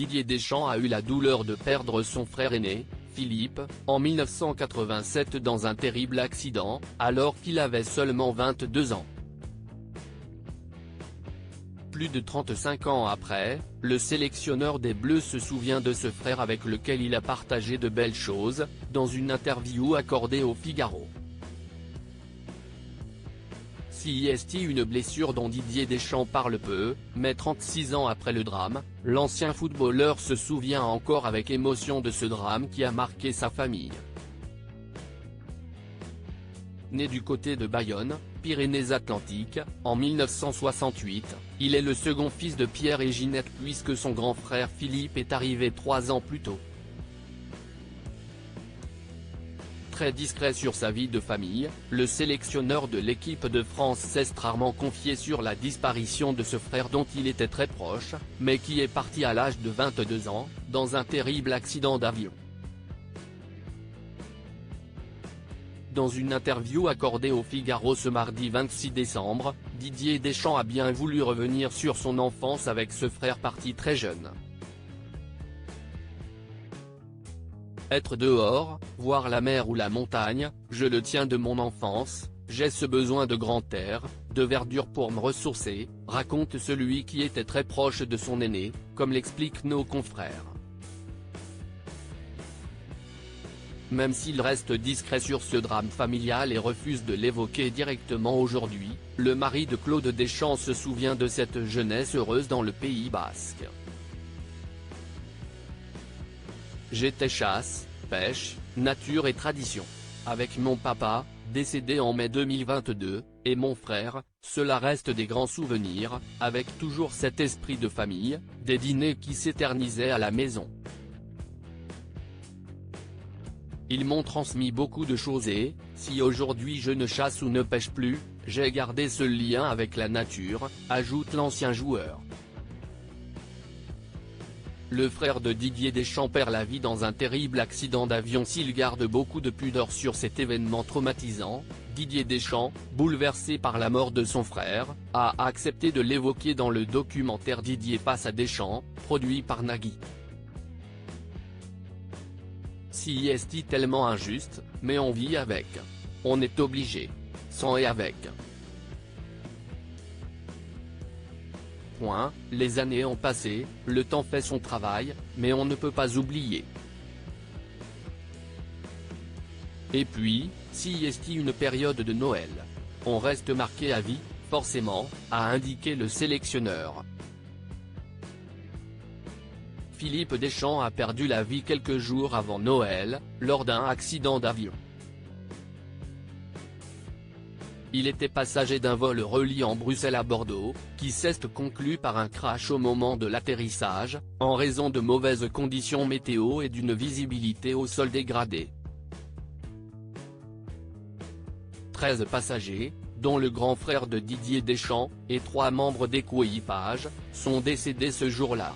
Didier Deschamps a eu la douleur de perdre son frère aîné, Philippe, en 1987 dans un terrible accident, alors qu'il avait seulement 22 ans. Plus de 35 ans après, le sélectionneur des Bleus se souvient de ce frère avec lequel il a partagé de belles choses, dans une interview accordée au Figaro. C'est une blessure dont Didier Deschamps parle peu, mais 36 ans après le drame, l'ancien footballeur se souvient encore avec émotion de ce drame qui a marqué sa famille. Né du côté de Bayonne, Pyrénées-Atlantiques, en 1968, il est le second fils de Pierre et Ginette puisque son grand frère Philippe est arrivé 3 ans plus tôt. Très discret sur sa vie de famille, le sélectionneur de l'équipe de France s'est rarement confié sur la disparition de ce frère dont il était très proche, mais qui est parti à l'âge de 22 ans, dans un terrible accident d'avion. Dans une interview accordée au Figaro ce mardi 26 décembre, Didier Deschamps a bien voulu revenir sur son enfance avec ce frère parti très jeune. Être dehors, voir la mer ou la montagne, je le tiens de mon enfance, j'ai ce besoin de grand air, de verdure pour me ressourcer, raconte celui qui était très proche de son aîné, comme l'expliquent nos confrères. Même s'il reste discret sur ce drame familial et refuse de l'évoquer directement aujourd'hui, le mari de Claude Deschamps se souvient de cette jeunesse heureuse dans le Pays basque. J'étais chasse, pêche, nature et tradition. Avec mon papa, décédé en mai 2022, et mon frère, cela reste des grands souvenirs, avec toujours cet esprit de famille, des dîners qui s'éternisaient à la maison. Ils m'ont transmis beaucoup de choses et, si aujourd'hui je ne chasse ou ne pêche plus, j'ai gardé ce lien avec la nature, ajoute l'ancien joueur. Le frère de Didier Deschamps perd la vie dans un terrible accident d'avion. S'il garde beaucoup de pudeur sur cet événement traumatisant, Didier Deschamps, bouleversé par la mort de son frère, a accepté de l'évoquer dans le documentaire Didier face à Deschamps, produit par Nagui. C'est tellement injuste, mais on vit avec. On est obligé. Sans et avec. Les années ont passé, le temps fait son travail, mais on ne peut pas oublier. Et puis, c'est une période de Noël. On reste marqué à vie, forcément, a indiqué le sélectionneur. Philippe Deschamps a perdu la vie quelques jours avant Noël, lors d'un accident d'avion. Il était passager d'un vol reliant Bruxelles à Bordeaux, qui s'est conclu par un crash au moment de l'atterrissage, en raison de mauvaises conditions météo et d'une visibilité au sol dégradée. 13 passagers, dont le grand frère de Didier Deschamps, et 3 membres d'équipage, sont décédés ce jour-là.